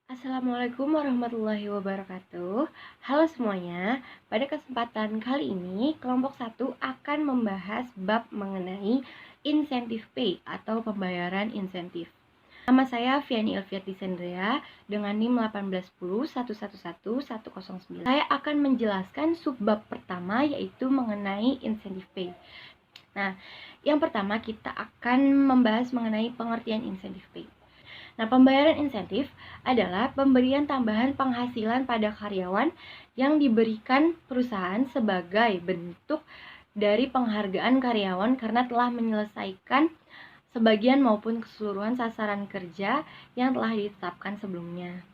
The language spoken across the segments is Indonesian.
Assalamualaikum warahmatullahi wabarakatuh. Halo semuanya, pada kesempatan kali ini kelompok 1 akan membahas bab mengenai insentif pay atau pembayaran insentif. Nama saya Viani Elviati Sendrea dengan NIM 181111109. Saya akan menjelaskan subbab pertama yaitu mengenai insentif pay. Nah, yang pertama kita akan membahas mengenai pengertian insentif pay. Nah, pembayaran insentif adalah pemberian tambahan penghasilan pada karyawan yang diberikan perusahaan sebagai bentuk dari penghargaan karyawan karena telah menyelesaikan sebagian maupun keseluruhan sasaran kerja yang telah ditetapkan sebelumnya.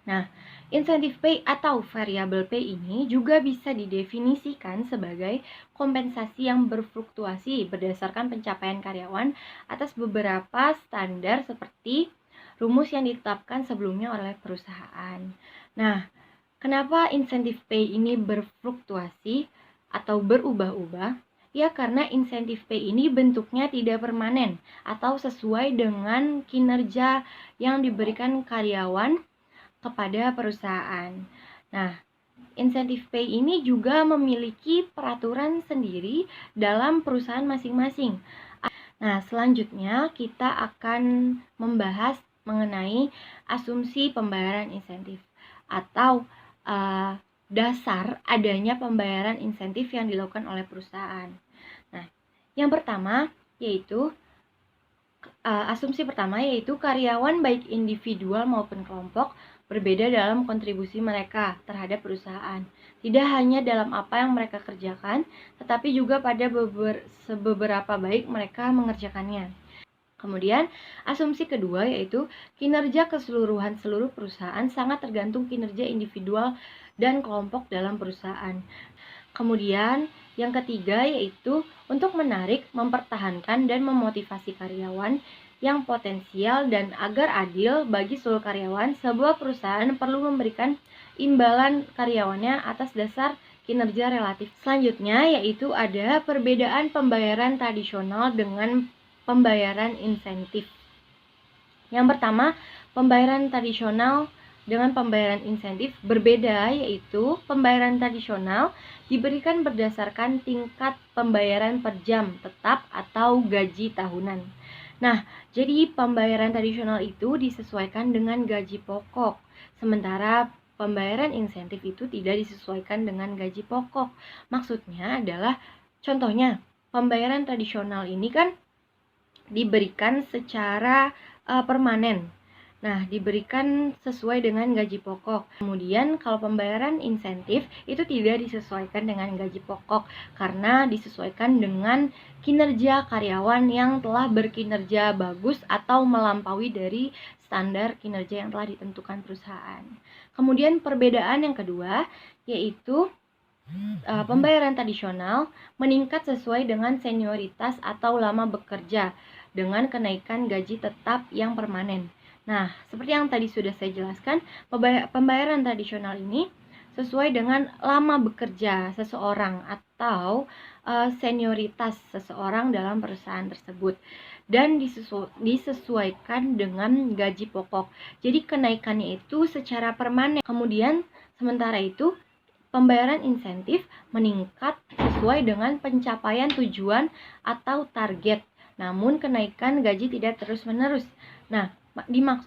Nah, insentif pay atau variable pay ini juga bisa didefinisikan sebagai kompensasi yang berfluktuasi berdasarkan pencapaian karyawan atas beberapa standar seperti rumus yang ditetapkan sebelumnya oleh perusahaan. Nah, kenapa insentif pay ini berfluktuasi atau berubah-ubah? Ya, karena insentif pay ini bentuknya tidak permanen atau sesuai dengan kinerja yang diberikan karyawan kepada perusahaan. Nah, insentif pay ini juga memiliki peraturan sendiri dalam perusahaan masing-masing. Nah, selanjutnya kita akan membahas mengenai asumsi pembayaran insentif atau dasar adanya pembayaran insentif yang dilakukan oleh perusahaan. Nah, yang pertama yaitu asumsi pertama yaitu karyawan baik individual maupun kelompok berbeda dalam kontribusi mereka terhadap perusahaan. Tidak hanya dalam apa yang mereka kerjakan, tetapi juga pada seberapa baik mereka mengerjakannya. Kemudian, asumsi kedua yaitu kinerja keseluruhan seluruh perusahaan sangat tergantung kinerja individual dan kelompok dalam perusahaan. Kemudian, yang ketiga yaitu untuk menarik, mempertahankan, dan memotivasi karyawan yang potensial dan agar adil bagi seluruh karyawan, sebuah perusahaan perlu memberikan imbalan karyawannya atas dasar kinerja relatif. Selanjutnya yaitu ada perbedaan pembayaran tradisional dengan pembayaran insentif. Yang pertama, pembayaran tradisional dengan pembayaran insentif berbeda, yaitu pembayaran tradisional diberikan berdasarkan tingkat pembayaran per jam tetap atau gaji tahunan. Nah, jadi pembayaran tradisional itu disesuaikan dengan gaji pokok, sementara pembayaran insentif itu tidak disesuaikan dengan gaji pokok. Maksudnya adalah, contohnya, pembayaran tradisional ini kan diberikan secara permanen. Nah, diberikan sesuai dengan gaji pokok. Kemudian kalau pembayaran insentif itu tidak disesuaikan dengan gaji pokok karena disesuaikan dengan kinerja karyawan yang telah berkinerja bagus atau melampaui dari standar kinerja yang telah ditentukan perusahaan. Kemudian perbedaan yang kedua yaitu pembayaran tradisional meningkat sesuai dengan senioritas atau lama bekerja dengan kenaikan gaji tetap yang permanen. Nah, seperti yang tadi sudah saya jelaskan, pembayaran tradisional ini sesuai dengan lama bekerja seseorang atau senioritas seseorang dalam perusahaan tersebut dan disesuaikan dengan gaji pokok. Jadi kenaikannya itu secara permanen. Kemudian sementara itu pembayaran insentif meningkat sesuai dengan pencapaian tujuan atau target, namun kenaikan gaji tidak terus-menerus. Nah,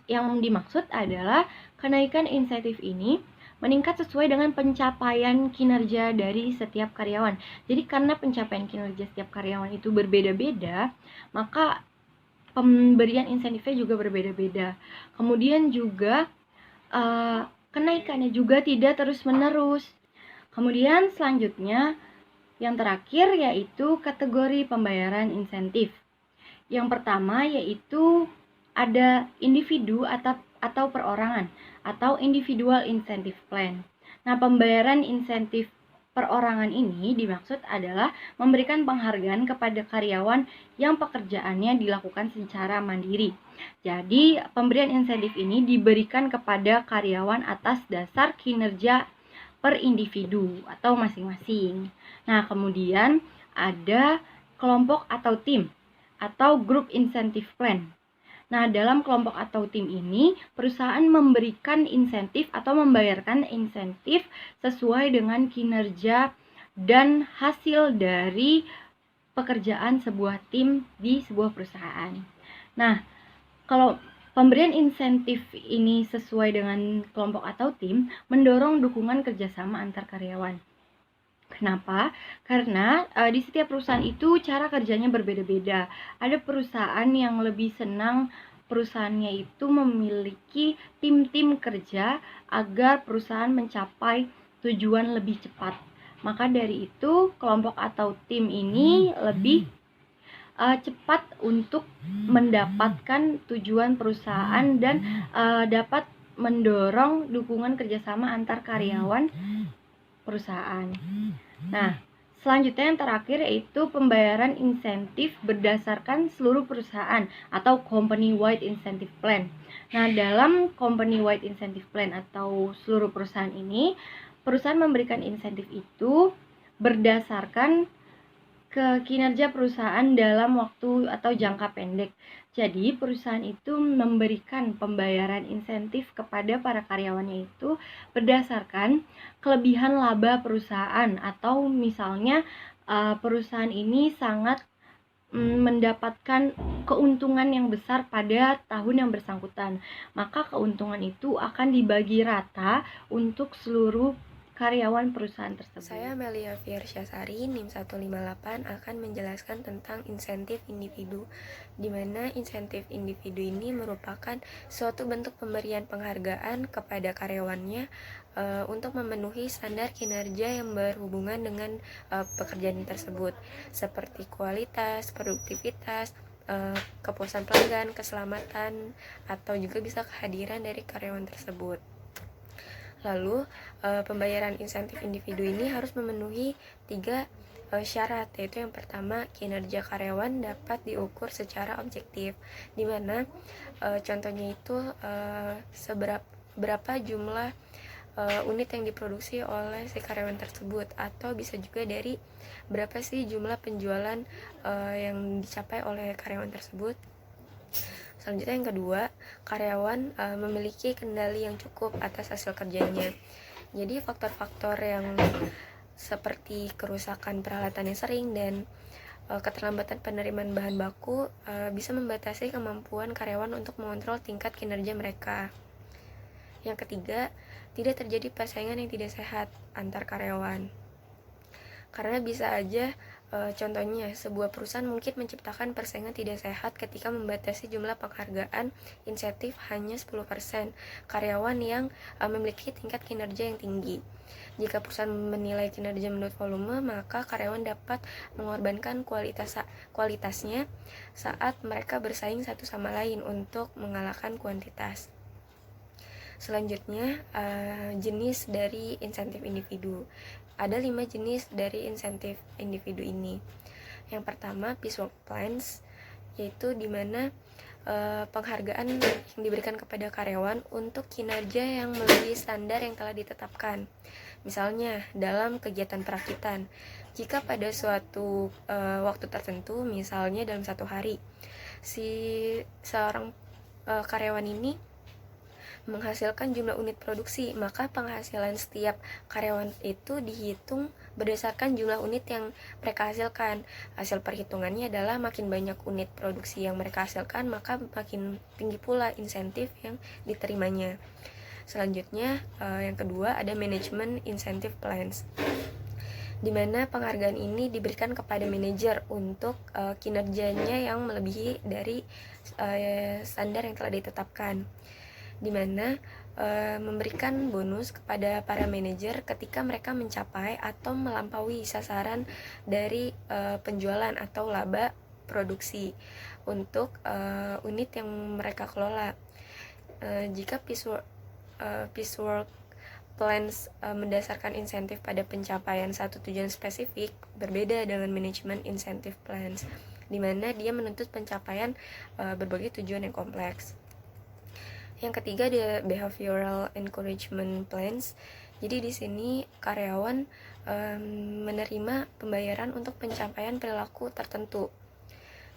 yang dimaksud adalah kenaikan insentif ini meningkat sesuai dengan pencapaian kinerja dari setiap karyawan. Jadi karena pencapaian kinerja setiap karyawan itu berbeda-beda, maka pemberian insentifnya juga berbeda-beda. Kemudian juga kenaikannya juga tidak terus-menerus. Kemudian selanjutnya yang terakhir yaitu kategori pembayaran insentif. Yang pertama yaitu ada individu atau perorangan atau individual incentive plan. Nah, pembayaran insentif perorangan ini dimaksud adalah memberikan penghargaan kepada karyawan yang pekerjaannya dilakukan secara mandiri. Jadi, pemberian insentif ini diberikan kepada karyawan atas dasar kinerja per individu atau masing-masing. Nah, kemudian ada kelompok atau tim atau group incentive plan. Nah, dalam kelompok atau tim ini, perusahaan memberikan insentif atau membayarkan insentif sesuai dengan kinerja dan hasil dari pekerjaan sebuah tim di sebuah perusahaan. Nah, kalau pemberian insentif ini sesuai dengan kelompok atau tim, mendorong dukungan kerjasama antar karyawan. Kenapa? Karena di setiap perusahaan itu cara kerjanya berbeda-beda. Ada perusahaan yang lebih senang perusahaannya itu memiliki tim-tim kerja agar perusahaan mencapai tujuan lebih cepat. Maka dari itu, kelompok atau tim ini lebih cepat untuk mendapatkan tujuan perusahaan dan dapat mendorong dukungan kerjasama antar karyawan perusahaan. Nah, selanjutnya yang terakhir yaitu pembayaran insentif berdasarkan seluruh perusahaan atau company-wide incentive plan. Nah, dalam company-wide incentive plan atau seluruh perusahaan ini, perusahaan memberikan insentif itu berdasarkan ke kinerja perusahaan dalam waktu atau jangka pendek. Jadi, perusahaan itu memberikan pembayaran insentif kepada para karyawannya itu berdasarkan kelebihan laba perusahaan, atau misalnya perusahaan ini sangat mendapatkan keuntungan yang besar pada tahun yang bersangkutan. Maka keuntungan itu akan dibagi rata untuk seluruh karyawan perusahaan tersebut. Saya Melia Firsyasari, NIM 158 akan menjelaskan tentang insentif individu, di mana insentif individu ini merupakan suatu bentuk pemberian penghargaan kepada karyawannya untuk memenuhi standar kinerja yang berhubungan dengan pekerjaan tersebut, seperti kualitas, produktivitas, kepuasan pelanggan, keselamatan, atau juga bisa kehadiran dari karyawan tersebut. Lalu, pembayaran insentif individu ini harus memenuhi 3 syarat, yaitu yang pertama, kinerja karyawan dapat diukur secara objektif, di mana contohnya itu berapa jumlah unit yang diproduksi oleh si karyawan tersebut, atau bisa juga dari berapa sih jumlah penjualan yang dicapai oleh karyawan tersebut. Selanjutnya yang kedua, karyawan memiliki kendali yang cukup atas hasil kerjanya. Jadi faktor-faktor yang seperti kerusakan peralatan yang sering dan keterlambatan penerimaan bahan baku bisa membatasi kemampuan karyawan untuk mengontrol tingkat kinerja mereka. Yang ketiga, tidak terjadi persaingan yang tidak sehat antar karyawan. Karena bisa aja contohnya, sebuah perusahaan mungkin menciptakan persaingan tidak sehat ketika membatasi jumlah penghargaan insentif hanya 10% karyawan yang memiliki tingkat kinerja yang tinggi. Jika perusahaan menilai kinerja menurut volume, maka karyawan dapat mengorbankan kualitasnya saat mereka bersaing satu sama lain untuk mengalahkan kuantitas. Selanjutnya, jenis dari insentif individu. Ada 5 jenis dari insentif individu ini. Yang pertama, piecework plans, yaitu dimana penghargaan yang diberikan kepada karyawan untuk kinerja yang melebihi standar yang telah ditetapkan. Misalnya, dalam kegiatan perakitan, jika pada suatu waktu tertentu, misalnya dalam 1 hari, si seorang karyawan ini menghasilkan jumlah unit produksi, maka penghasilan setiap karyawan itu dihitung berdasarkan jumlah unit yang mereka hasilkan. Hasil perhitungannya adalah makin banyak unit produksi yang mereka hasilkan, maka makin tinggi pula insentif yang diterimanya. Selanjutnya, yang kedua ada manajemen incentive plans, di mana penghargaan ini diberikan kepada manajer untuk kinerjanya yang melebihi dari standar yang telah ditetapkan, di mana memberikan bonus kepada para manajer ketika mereka mencapai atau melampaui sasaran dari penjualan atau laba produksi untuk unit yang mereka kelola. Jika piecework plans mendasarkan insentif pada pencapaian satu tujuan spesifik, berbeda dengan manajemen incentive plans, di mana dia menuntut pencapaian berbagai tujuan yang kompleks. Yang ketiga ada behavioral encouragement plans. Jadi di sini karyawan menerima pembayaran untuk pencapaian perilaku tertentu.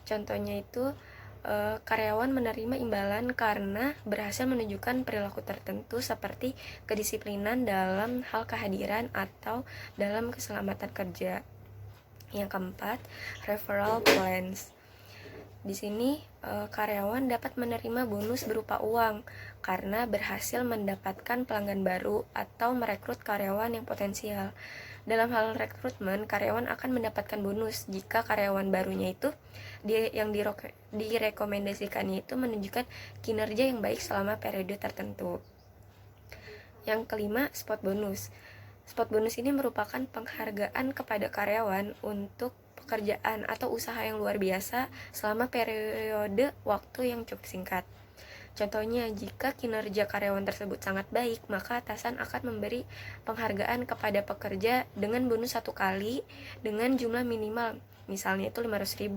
Contohnya itu karyawan menerima imbalan karena berhasil menunjukkan perilaku tertentu seperti kedisiplinan dalam hal kehadiran atau dalam keselamatan kerja. Yang keempat, referral plans. Di sini karyawan dapat menerima bonus berupa uang karena berhasil mendapatkan pelanggan baru atau merekrut karyawan yang potensial. Dalam hal rekrutmen, karyawan akan mendapatkan bonus jika karyawan barunya itu yang direkomendasikannya itu menunjukkan kinerja yang baik selama periode tertentu. Yang kelima, spot bonus. Spot bonus ini merupakan penghargaan kepada karyawan untuk pekerjaan atau usaha yang luar biasa selama periode waktu yang cukup singkat. Contohnya, jika kinerja karyawan tersebut sangat baik, maka atasan akan memberi penghargaan kepada pekerja dengan bonus 1 kali dengan jumlah minimal, misalnya itu 500.000.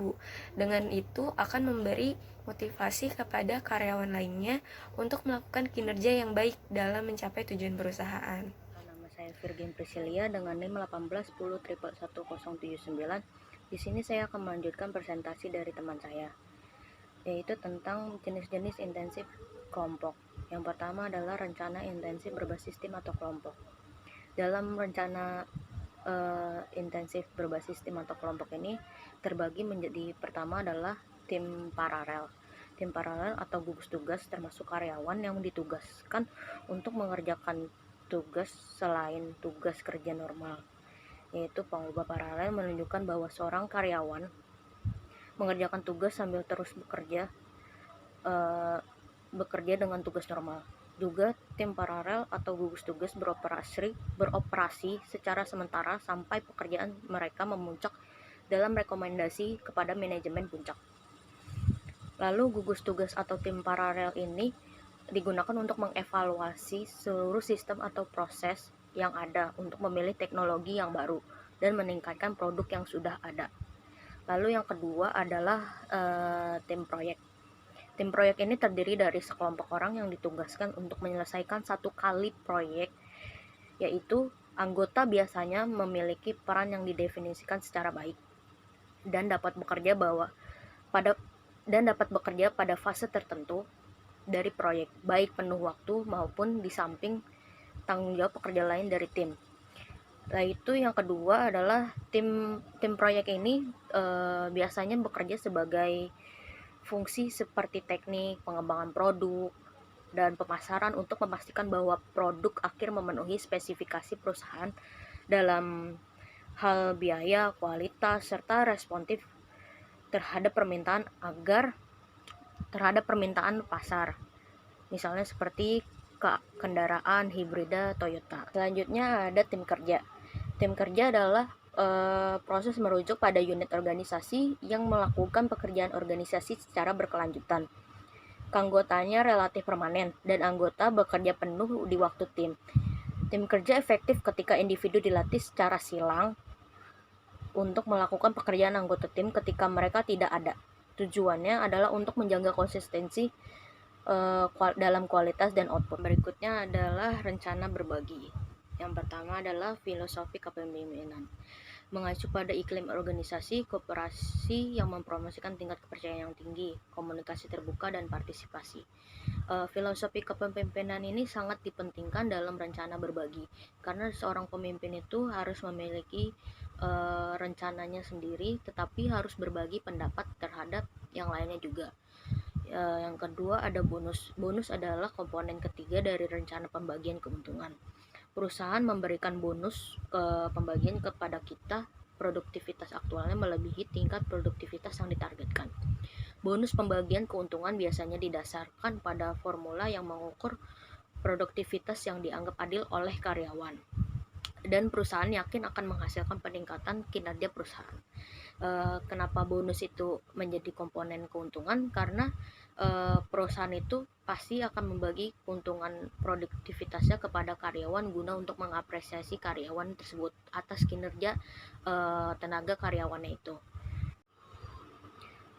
Dengan itu akan memberi motivasi kepada karyawan lainnya untuk melakukan kinerja yang baik dalam mencapai tujuan perusahaan. Nama saya Virgin Priscilia dengan NIM 1810111079. Di sini saya akan melanjutkan presentasi dari teman saya, yaitu tentang jenis-jenis intensif kelompok. Yang pertama adalah rencana intensif berbasis tim atau kelompok. Dalam rencana intensif berbasis tim atau kelompok ini terbagi menjadi, pertama adalah tim paralel. Tim paralel atau gugus tugas termasuk karyawan yang ditugaskan untuk mengerjakan tugas selain tugas kerja normal, yaitu pengubah paralel menunjukkan bahwa seorang karyawan mengerjakan tugas sambil terus bekerja dengan tugas normal. Juga tim paralel atau gugus tugas beroperasi secara sementara sampai pekerjaan mereka memuncak dalam rekomendasi kepada manajemen puncak. Lalu gugus tugas atau tim paralel ini digunakan untuk mengevaluasi seluruh sistem atau proses yang ada untuk memilih teknologi yang baru dan meningkatkan produk yang sudah ada. Lalu yang kedua adalah tim proyek. Tim proyek ini terdiri dari sekelompok orang yang ditugaskan untuk menyelesaikan satu kali proyek, yaitu anggota biasanya memiliki peran yang didefinisikan secara baik dan dapat bekerja pada fase tertentu dari proyek, baik penuh waktu maupun di samping tanggung jawab pekerja lain dari tim. Nah, itu yang kedua adalah tim proyek ini biasanya bekerja sebagai fungsi seperti teknik, pengembangan produk, dan pemasaran untuk memastikan bahwa produk akhir memenuhi spesifikasi perusahaan dalam hal biaya, kualitas, serta responsif terhadap permintaan pasar, misalnya seperti kendaraan hibrida Toyota. Selanjutnya ada tim kerja. Tim kerja adalah proses merujuk pada unit organisasi yang melakukan pekerjaan organisasi secara berkelanjutan. Keanggotaannya relatif permanen dan anggota bekerja penuh di waktu tim. Tim kerja efektif ketika individu dilatih secara silang untuk melakukan pekerjaan anggota tim ketika mereka tidak ada. Tujuannya adalah untuk menjaga konsistensi dalam kualitas dan output. Berikutnya adalah rencana berbagi. Yang pertama adalah filosofi kepemimpinan. Mengacu pada iklim organisasi, kooperasi yang mempromosikan tingkat kepercayaan yang tinggi, komunikasi terbuka, dan partisipasi. Filosofi kepemimpinan ini sangat dipentingkan dalam rencana berbagi, karena seorang pemimpin itu harus memiliki rencananya sendiri, tetapi harus berbagi pendapat terhadap yang lainnya juga. Yang kedua ada bonus. Bonus adalah komponen ketiga dari rencana pembagian keuntungan. Perusahaan memberikan bonus pembagian kepada kita produktivitas aktualnya melebihi tingkat produktivitas yang ditargetkan. Bonus pembagian keuntungan biasanya didasarkan pada formula yang mengukur produktivitas yang dianggap adil oleh karyawan, dan perusahaan yakin akan menghasilkan peningkatan kinerja perusahaan. Kenapa bonus itu menjadi komponen keuntungan? Karena perusahaan itu pasti akan membagi keuntungan produktivitasnya kepada karyawan guna untuk mengapresiasi karyawan tersebut atas kinerja tenaga karyawannya itu.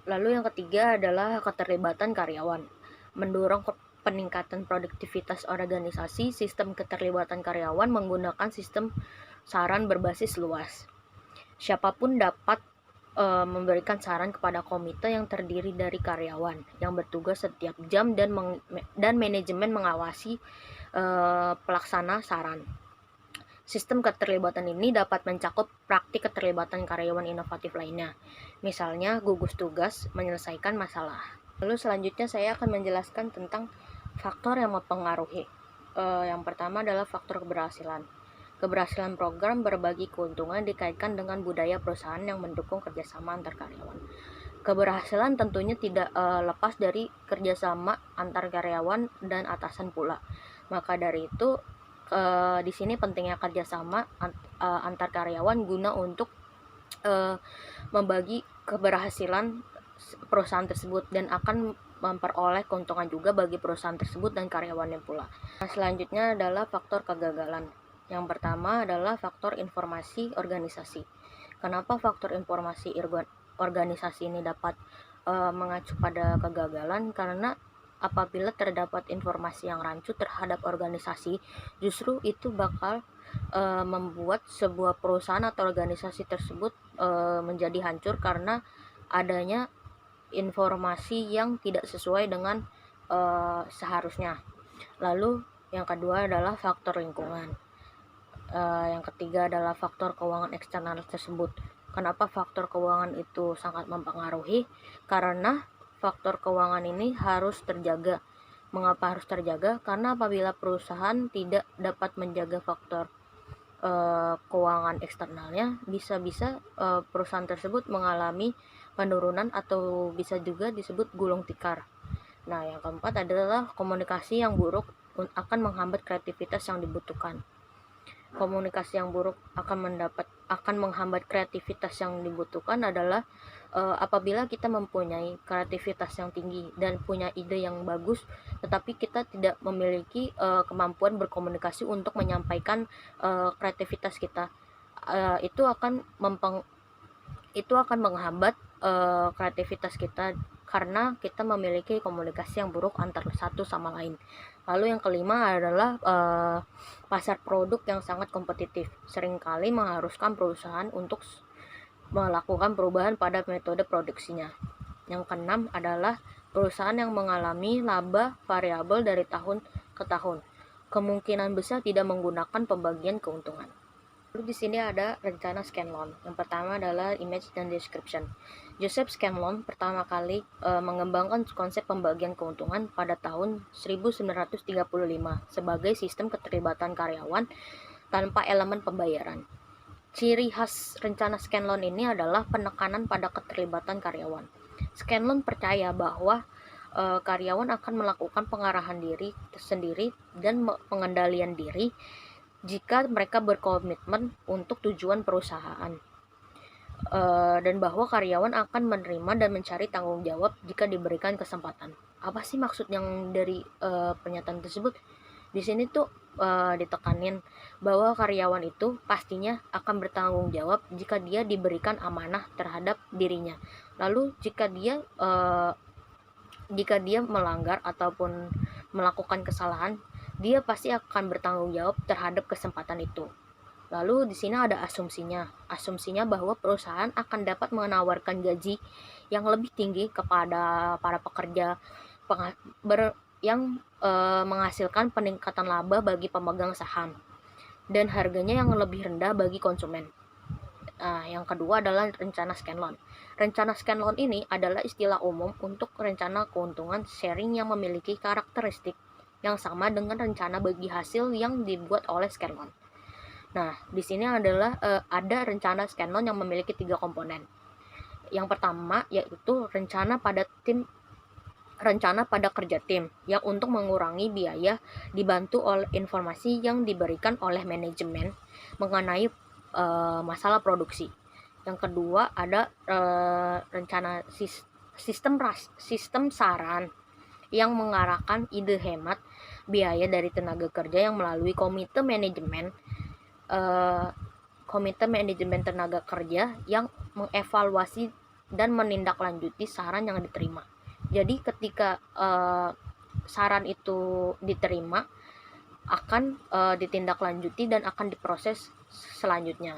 Lalu yang ketiga adalah keterlibatan karyawan. Mendorong peningkatan produktivitas organisasi, sistem keterlibatan karyawan menggunakan sistem saran berbasis luas. Siapapun dapat memberikan saran kepada komite yang terdiri dari karyawan yang bertugas setiap jam dan manajemen mengawasi pelaksana saran. Sistem keterlibatan ini dapat mencakup praktik keterlibatan karyawan inovatif lainnya, misalnya gugus tugas menyelesaikan masalah. Lalu selanjutnya saya akan menjelaskan tentang faktor yang mempengaruhi. Yang pertama adalah faktor keberhasilan. Keberhasilan program berbagi keuntungan dikaitkan dengan budaya perusahaan yang mendukung kerjasama antar karyawan. Keberhasilan tentunya tidak lepas dari kerjasama antar karyawan dan atasan pula. Maka dari itu di sini pentingnya kerjasama antar karyawan guna untuk membagi keberhasilan perusahaan tersebut dan akan memperoleh keuntungan juga bagi perusahaan tersebut dan karyawannya pula. Nah, selanjutnya adalah faktor kegagalan. Yang pertama adalah faktor informasi organisasi. Kenapa faktor informasi organisasi ini dapat mengacu pada kegagalan? Karena apabila terdapat informasi yang rancu terhadap organisasi, justru itu bakal membuat sebuah perusahaan atau organisasi tersebut menjadi hancur karena adanya informasi yang tidak sesuai dengan seharusnya. Lalu yang kedua adalah faktor lingkungan. Yang ketiga adalah faktor keuangan eksternal tersebut. Kenapa faktor keuangan itu sangat mempengaruhi? Karena faktor keuangan ini harus terjaga. Mengapa harus terjaga? Karena apabila perusahaan tidak dapat menjaga faktor keuangan eksternalnya, bisa-bisa perusahaan tersebut mengalami penurunan atau bisa juga disebut gulung tikar. Nah, yang keempat adalah komunikasi yang buruk akan menghambat kreativitas yang dibutuhkan. Komunikasi yang buruk akan menghambat kreativitas yang dibutuhkan adalah apabila kita mempunyai kreativitas yang tinggi dan punya ide yang bagus, tetapi kita tidak memiliki kemampuan berkomunikasi untuk menyampaikan kreativitas kita, itu akan menghambat kreativitas kita karena kita memiliki komunikasi yang buruk antar satu sama lain. Lalu yang kelima adalah pasar produk yang sangat kompetitif, seringkali mengharuskan perusahaan untuk melakukan perubahan pada metode produksinya. Yang keenam adalah perusahaan yang mengalami laba variabel dari tahun ke tahun, kemungkinan besar tidak menggunakan pembagian keuntungan. Lalu di sini ada rencana Scanlon. Yang pertama adalah image dan description. Joseph Scanlon pertama kali mengembangkan konsep pembagian keuntungan pada tahun 1935 sebagai sistem keterlibatan karyawan tanpa elemen pembayaran. Ciri khas rencana Scanlon ini adalah penekanan pada keterlibatan karyawan. Scanlon percaya bahwa karyawan akan melakukan pengarahan diri sendiri dan pengendalian diri jika mereka berkomitmen untuk tujuan perusahaan, dan bahwa karyawan akan menerima dan mencari tanggung jawab jika diberikan kesempatan. Apa sih maksud yang dari pernyataan tersebut? Di sini tuh ditekanin bahwa karyawan itu pastinya akan bertanggung jawab jika dia diberikan amanah terhadap dirinya. Lalu jika dia melanggar ataupun melakukan kesalahan, dia pasti akan bertanggung jawab terhadap kesempatan itu. Lalu di sini ada asumsinya bahwa perusahaan akan dapat menawarkan gaji yang lebih tinggi kepada para pekerja yang menghasilkan peningkatan laba bagi pemegang saham dan harganya yang lebih rendah bagi konsumen. Yang kedua adalah rencana Scanlon. Rencana Scanlon ini adalah istilah umum untuk rencana keuntungan sharing yang memiliki karakteristik yang sama dengan rencana bagi hasil yang dibuat oleh Scanlon. Nah, di sini adalah ada rencana Scanlon yang memiliki 3 komponen. Yang pertama yaitu rencana pada kerja tim yang untuk mengurangi biaya dibantu oleh informasi yang diberikan oleh manajemen mengenai masalah produksi. Yang kedua ada rencana sistem saran yang mengarahkan ide hemat biaya dari tenaga kerja yang melalui komite manajemen tenaga kerja yang mengevaluasi dan menindaklanjuti saran yang diterima. Jadi ketika saran itu diterima akan ditindaklanjuti dan akan diproses selanjutnya.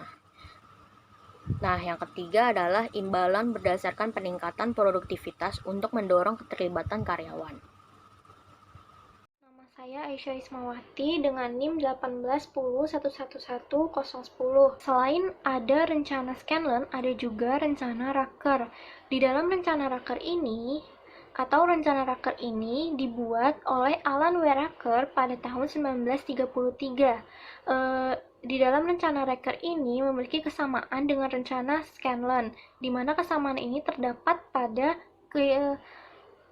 Nah, yang ketiga adalah imbalan berdasarkan peningkatan produktivitas untuk mendorong keterlibatan karyawan. Nama saya Aisyah Ismawati dengan NIM 1810111010. Selain ada rencana Scanlen, ada juga rencana Raker. Di dalam rencana Raker ini, dibuat oleh Alan W. Raker pada tahun 1933. Di dalam rencana Raker ini memiliki kesamaan dengan rencana Scanlen, di mana kesamaan ini terdapat pada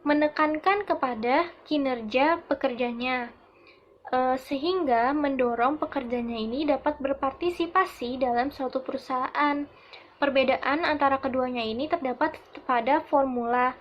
menekankan kepada kinerja pekerjanya, sehingga mendorong pekerjanya ini dapat berpartisipasi dalam suatu perusahaan. Perbedaan antara keduanya ini terdapat pada formula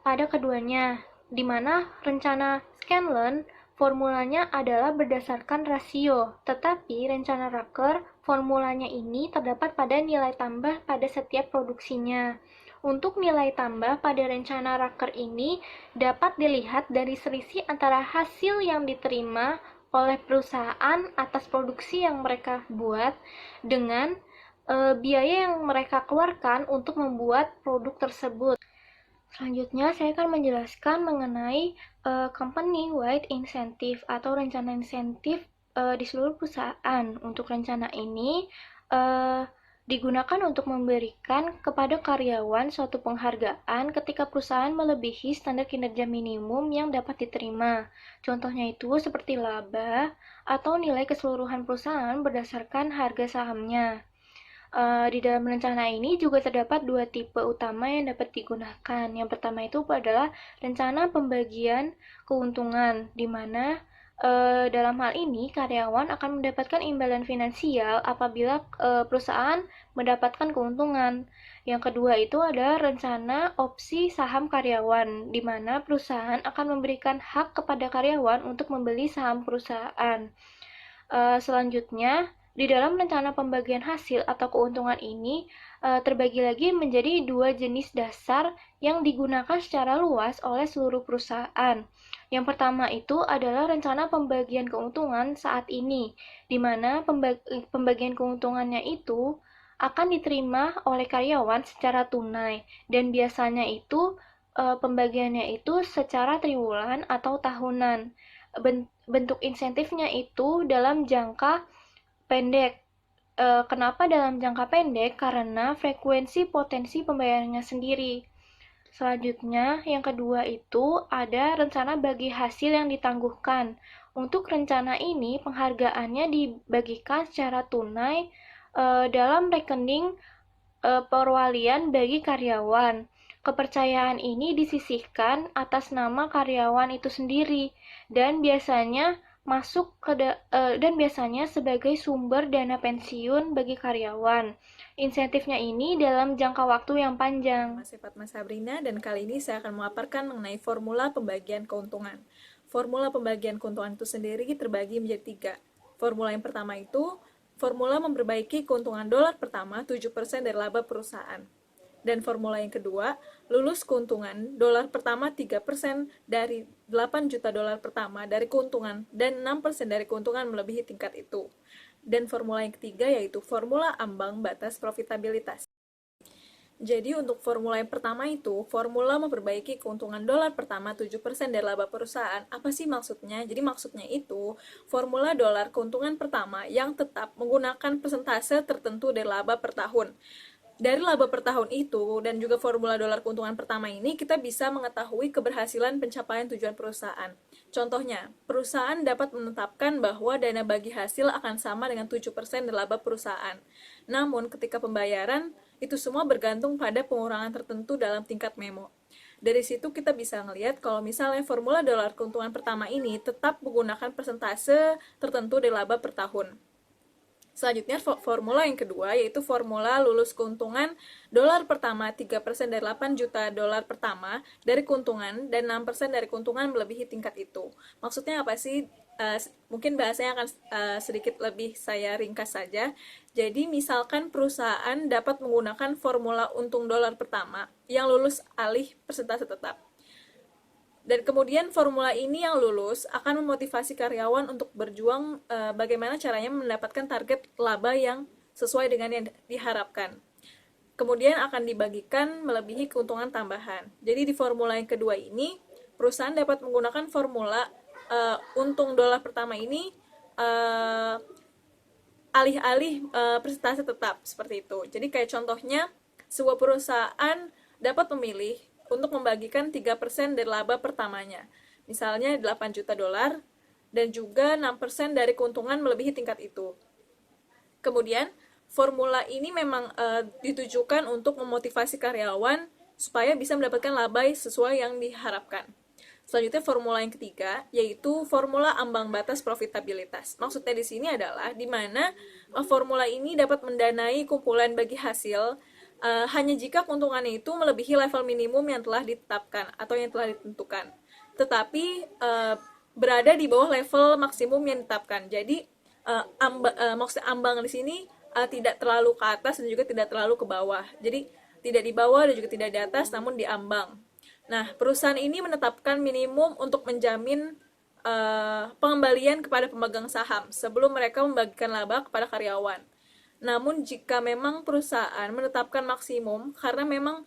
pada keduanya, di mana rencana Scanlen formulanya adalah berdasarkan rasio, tetapi rencana Raker formulanya ini terdapat pada nilai tambah pada setiap produksinya. Untuk nilai tambah pada rencana Raker ini dapat dilihat dari selisih antara hasil yang diterima oleh perusahaan atas produksi yang mereka buat dengan biaya yang mereka keluarkan untuk membuat produk tersebut. Selanjutnya, saya akan menjelaskan mengenai company-wide incentive atau rencana insentif di seluruh perusahaan. Untuk rencana ini digunakan untuk memberikan kepada karyawan suatu penghargaan ketika perusahaan melebihi standar kinerja minimum yang dapat diterima. Contohnya itu seperti laba atau nilai keseluruhan perusahaan berdasarkan harga sahamnya. Di dalam rencana ini juga terdapat dua tipe utama yang dapat digunakan. Yang pertama itu adalah rencana pembagian keuntungan, di mana dalam hal ini karyawan akan mendapatkan imbalan finansial apabila perusahaan mendapatkan keuntungan. Yang kedua itu adalah rencana opsi saham karyawan, di mana perusahaan akan memberikan hak kepada karyawan untuk membeli saham perusahaan. Selanjutnya, di dalam rencana pembagian hasil atau keuntungan ini terbagi lagi menjadi dua jenis dasar yang digunakan secara luas oleh seluruh perusahaan. Yang pertama itu adalah rencana pembagian keuntungan saat ini, di mana pembagian keuntungannya itu akan diterima oleh karyawan secara tunai, dan biasanya itu pembagiannya itu secara triwulan atau tahunan. Bentuk insentifnya itu dalam jangka pendek. Kenapa dalam jangka pendek? Karena frekuensi potensi pembayarannya sendiri. Selanjutnya, yang kedua itu ada rencana bagi hasil yang ditangguhkan. Untuk rencana ini, penghargaannya dibagikan secara tunai dalam rekening perwalian bagi karyawan. Kepercayaan ini disisihkan atas nama karyawan itu sendiri dan biasanya sebagai sumber dana pensiun bagi karyawan. Insentifnya ini dalam jangka waktu yang panjang. Nama saya Fatma Sabrina dan kali ini saya akan memaparkan mengenai formula pembagian keuntungan. Formula pembagian keuntungan itu sendiri terbagi menjadi 3. Formula yang pertama itu formula memperbaiki keuntungan dolar pertama 7% dari laba perusahaan. Dan formula yang kedua, lulus keuntungan dolar pertama 3% dari 8 juta dolar pertama dari keuntungan dan 6% dari keuntungan melebihi tingkat itu. Dan formula yang ketiga yaitu formula ambang batas profitabilitas. Jadi untuk formula yang pertama itu, formula memperbaiki keuntungan dolar pertama 7% dari laba perusahaan. Apa sih maksudnya? Jadi maksudnya itu, formula dolar keuntungan pertama yang tetap menggunakan persentase tertentu dari laba per tahun. Dari laba per tahun itu dan juga formula dolar keuntungan pertama ini kita bisa mengetahui keberhasilan pencapaian tujuan perusahaan. Contohnya, perusahaan dapat menetapkan bahwa dana bagi hasil akan sama dengan 7% dari laba perusahaan. Namun ketika pembayaran, itu semua bergantung pada pengurangan tertentu dalam tingkat memo. Dari situ kita bisa ngelihat kalau misalnya formula dolar keuntungan pertama ini tetap menggunakan persentase tertentu dari laba per tahun. Selanjutnya formula yang kedua yaitu formula lulus keuntungan dolar pertama 3% dari 8 juta dolar pertama dari keuntungan dan 6% dari keuntungan melebihi tingkat itu. Maksudnya apa sih? Mungkin bahasanya akan sedikit lebih saya ringkas saja. Jadi misalkan perusahaan dapat menggunakan formula untung dolar pertama yang lulus alih persentase tetap. Dan kemudian formula ini yang lulus akan memotivasi karyawan untuk berjuang bagaimana caranya mendapatkan target laba yang sesuai dengan yang diharapkan. kemudian akan dibagikan melebihi keuntungan tambahan. Jadi di formula yang kedua ini, perusahaan dapat menggunakan formula untung dolar pertama ini alih-alih persentase tetap, seperti itu. Jadi kayak contohnya, sebuah perusahaan dapat memilih untuk membagikan 3% dari laba pertamanya. Misalnya 8 juta dolar, dan juga 6% dari keuntungan melebihi tingkat itu. Kemudian, formula ini memang ditujukan untuk memotivasi karyawan supaya bisa mendapatkan laba sesuai yang diharapkan. Selanjutnya formula yang ketiga, yaitu formula ambang batas profitabilitas. Maksudnya di sini adalah di mana formula ini dapat mendanai kumpulan bagi hasil hanya jika keuntungannya itu melebihi level minimum yang telah ditetapkan atau yang telah ditentukan. Tetapi berada di bawah level maksimum yang ditetapkan. Jadi maksud ambang di sini tidak terlalu ke atas dan juga tidak terlalu ke bawah. Jadi tidak di bawah dan juga tidak di atas, namun di ambang. Nah, perusahaan ini menetapkan minimum untuk menjamin pengembalian kepada pemegang saham sebelum mereka membagikan laba kepada karyawan. Namun jika memang perusahaan menetapkan maksimum karena memang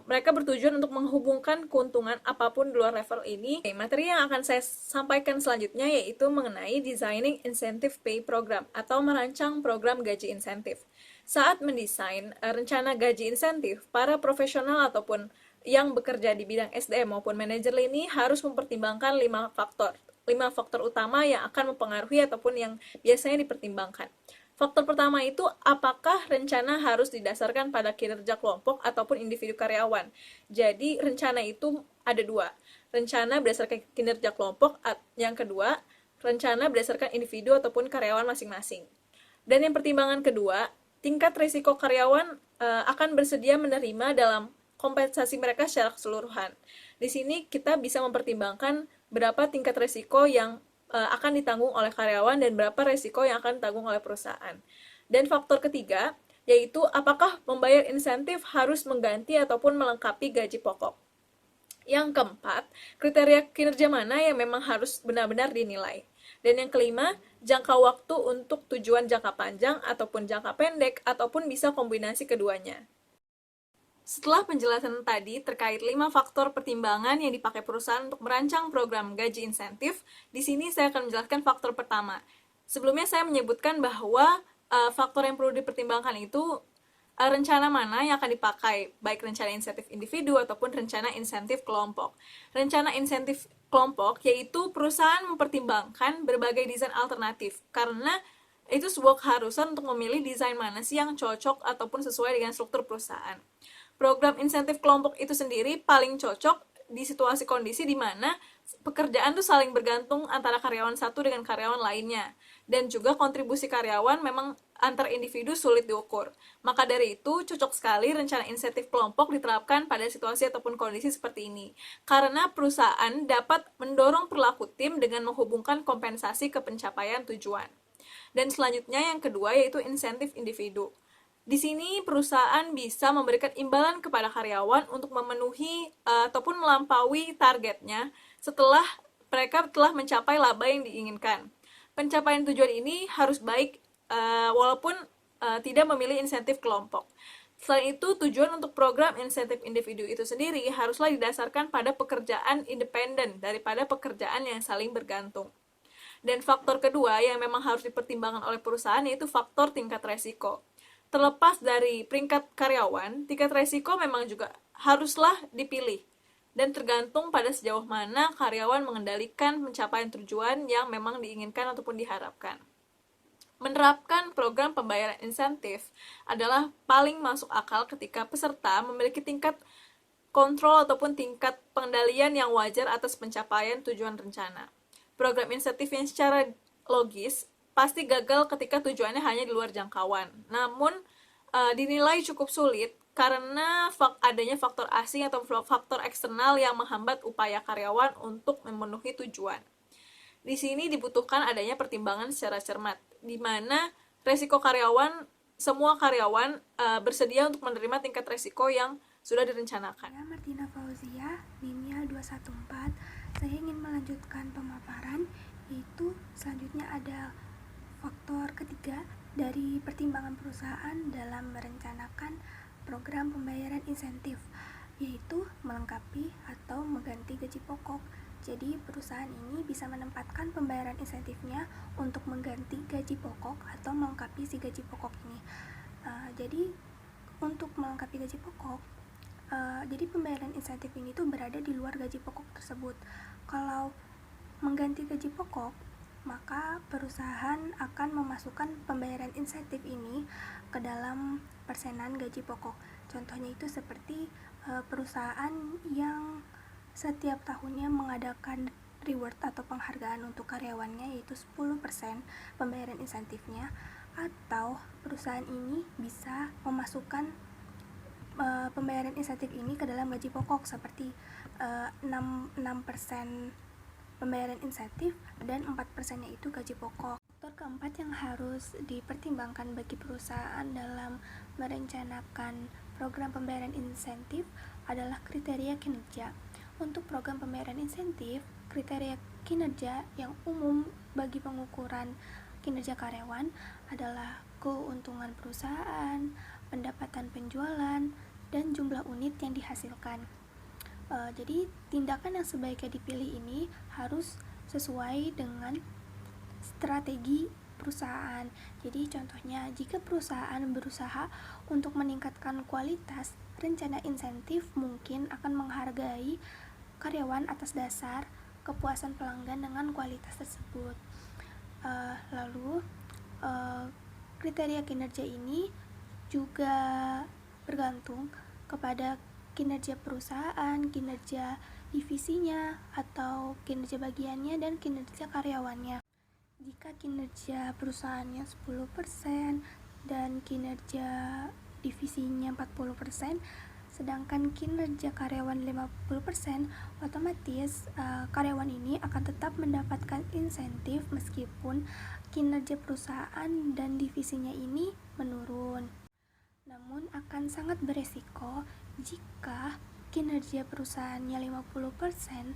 mereka bertujuan untuk menghubungkan keuntungan apapun di luar level ini. Materi yang akan saya sampaikan selanjutnya yaitu mengenai Designing Incentive Pay Program atau merancang program gaji insentif. Saat mendesain rencana gaji insentif, para profesional ataupun yang bekerja di bidang SDM maupun manajer ini harus mempertimbangkan 5 faktor. 5 faktor utama yang akan mempengaruhi ataupun yang biasanya dipertimbangkan. Faktor pertama itu, apakah rencana harus didasarkan pada kinerja kelompok ataupun individu karyawan. Jadi, rencana itu ada 2. Rencana berdasarkan kinerja kelompok, yang kedua, rencana berdasarkan individu ataupun karyawan masing-masing. Dan yang pertimbangan kedua, tingkat risiko karyawan akan bersedia menerima dalam kompensasi mereka secara keseluruhan. Di sini kita bisa mempertimbangkan berapa tingkat risiko yang akan ditanggung oleh karyawan dan berapa risiko yang akan ditanggung oleh perusahaan. Dan faktor ketiga, yaitu apakah membayar insentif harus mengganti ataupun melengkapi gaji pokok. Yang keempat, kriteria kinerja mana yang memang harus benar-benar dinilai. Dan yang kelima, jangka waktu untuk tujuan jangka panjang ataupun jangka pendek ataupun bisa kombinasi keduanya. Setelah penjelasan tadi terkait 5 faktor pertimbangan yang dipakai perusahaan untuk merancang program gaji insentif, di sini saya akan menjelaskan faktor pertama. Sebelumnya saya menyebutkan bahwa faktor yang perlu dipertimbangkan itu rencana mana yang akan dipakai, baik rencana insentif individu ataupun rencana insentif kelompok. Rencana insentif kelompok yaitu perusahaan mempertimbangkan berbagai desain alternatif, karena itu sebuah keharusan untuk memilih desain mana sih yang cocok ataupun sesuai dengan struktur perusahaan. Program insentif kelompok itu sendiri paling cocok di situasi kondisi di mana pekerjaan tuh saling bergantung antara karyawan satu dengan karyawan lainnya. Dan juga kontribusi karyawan memang antar individu sulit diukur. Maka dari itu, cocok sekali rencana insentif kelompok diterapkan pada situasi ataupun kondisi seperti ini. Karena perusahaan dapat mendorong perilaku tim dengan menghubungkan kompensasi ke pencapaian tujuan. Dan selanjutnya yang kedua yaitu insentif individu. Di sini perusahaan bisa memberikan imbalan kepada karyawan untuk memenuhi ataupun melampaui targetnya setelah mereka telah mencapai laba yang diinginkan. Pencapaian tujuan ini harus baik walaupun tidak memilih insentif kelompok. Selain itu, tujuan untuk program insentif individu itu sendiri haruslah didasarkan pada pekerjaan independen daripada pekerjaan yang saling bergantung. Dan faktor kedua yang memang harus dipertimbangkan oleh perusahaan yaitu faktor tingkat resiko. Terlepas dari peringkat karyawan, tingkat resiko memang juga haruslah dipilih dan tergantung pada sejauh mana karyawan mengendalikan pencapaian tujuan yang memang diinginkan ataupun diharapkan. Menerapkan program pembayaran insentif adalah paling masuk akal ketika peserta memiliki tingkat kontrol ataupun tingkat pengendalian yang wajar atas pencapaian tujuan rencana. Program insentif yang secara logis pasti gagal ketika tujuannya hanya di luar jangkauan. Namun, dinilai cukup sulit karena adanya faktor asing atau faktor eksternal yang menghambat upaya karyawan untuk memenuhi tujuan. Di sini dibutuhkan adanya pertimbangan secara cermat, di mana resiko karyawan, semua karyawan bersedia untuk menerima tingkat resiko yang sudah direncanakan. Saya Martina Fauzia, NIM-nya 214. Saya ingin melanjutkan pemaparan, yaitu selanjutnya ada faktor ketiga dari pertimbangan perusahaan dalam merencanakan program pembayaran insentif, yaitu melengkapi atau mengganti gaji pokok. Jadi perusahaan ini bisa menempatkan pembayaran insentifnya untuk mengganti gaji pokok atau melengkapi si gaji pokok ini. Jadi untuk melengkapi gaji pokok, jadi pembayaran insentif ini tuh berada di luar gaji pokok tersebut. Kalau mengganti gaji pokok, maka perusahaan akan memasukkan pembayaran insentif ini ke dalam persenan gaji pokok. Contohnya itu seperti perusahaan yang setiap tahunnya mengadakan reward atau penghargaan untuk karyawannya, yaitu 10% pembayaran insentifnya, atau perusahaan ini bisa memasukkan pembayaran insentif ini ke dalam gaji pokok seperti 6% pembayaran insentif dan 4%-nya itu gaji pokok. Faktor keempat yang harus dipertimbangkan bagi perusahaan dalam merencanakan program pembayaran insentif adalah kriteria kinerja. Untuk program pembayaran insentif, kriteria kinerja yang umum bagi pengukuran kinerja karyawan adalah keuntungan perusahaan, pendapatan penjualan, dan jumlah unit yang dihasilkan. Jadi tindakan yang sebaiknya dipilih ini harus sesuai dengan strategi perusahaan. Jadi contohnya, jika perusahaan berusaha untuk meningkatkan kualitas, rencana insentif mungkin akan menghargai karyawan atas dasar kepuasan pelanggan dengan kualitas tersebut. Lalu kriteria kinerja ini juga bergantung kepada kinerja perusahaan, kinerja divisinya atau kinerja bagiannya, dan kinerja karyawannya. Jika kinerja perusahaannya 10% dan kinerja divisinya 40%, sedangkan kinerja karyawan 50%, otomatis karyawan ini akan tetap mendapatkan insentif meskipun kinerja perusahaan dan divisinya ini menurun. Namun akan sangat beresiko jika kinerja perusahaannya 50%,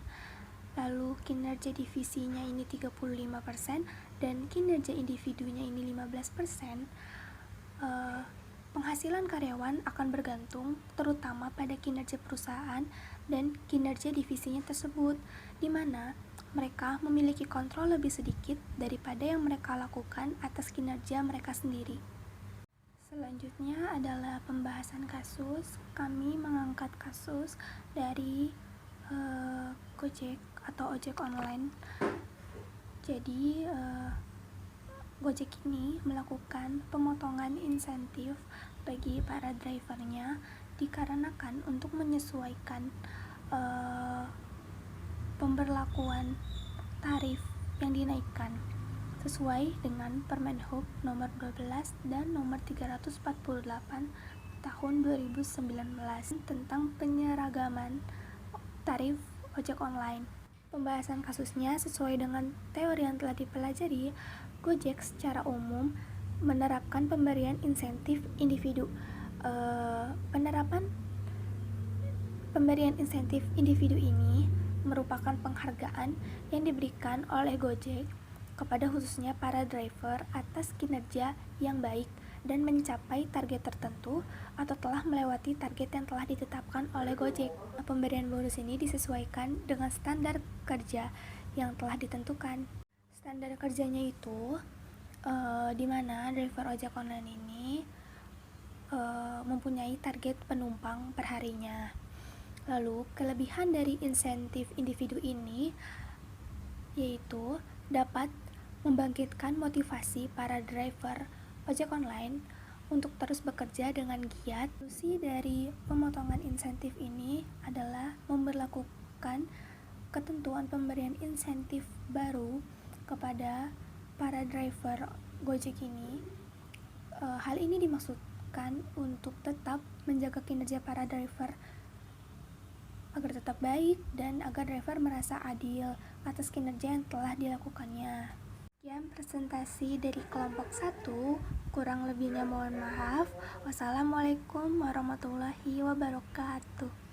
lalu kinerja divisinya ini 35% dan kinerja individunya ini 15%. Penghasilan karyawan akan bergantung terutama pada kinerja perusahaan dan kinerja divisinya tersebut, di mana mereka memiliki kontrol lebih sedikit daripada yang mereka lakukan atas kinerja mereka sendiri. Selanjutnya adalah pembahasan kasus. Kami mengangkat kasus dari Gojek atau ojek online. Jadi Gojek ini melakukan pemotongan insentif bagi para drivernya dikarenakan untuk menyesuaikan pemberlakuan tarif yang dinaikkan sesuai dengan Permenhub nomor 12 dan nomor 348 tahun 2019 tentang penyeragaman tarif ojek online. Pembahasan kasusnya sesuai dengan teori yang telah dipelajari, Gojek secara umum menerapkan pemberian insentif individu. Penerapan pemberian insentif individu ini merupakan penghargaan yang diberikan oleh Gojek kepada khususnya para driver atas kinerja yang baik dan mencapai target tertentu atau telah melewati target yang telah ditetapkan oleh Gojek. Pemberian bonus ini disesuaikan dengan standar kerja yang telah ditentukan. Standar kerjanya itu di mana driver ojek online ini mempunyai target penumpang perharinya. Lalu kelebihan dari insentif individu ini yaitu dapat membangkitkan motivasi para driver ojek online untuk terus bekerja dengan giat. Solusi dari pemotongan insentif ini adalah memberlakukan ketentuan pemberian insentif baru kepada para driver Gojek ini. Hal ini dimaksudkan untuk tetap menjaga kinerja para driver agar tetap baik dan agar driver merasa adil atas kinerja yang telah dilakukannya. Sekian presentasi dari kelompok 1, kurang lebihnya mohon maaf. Wassalamualaikum warahmatullahi wabarakatuh.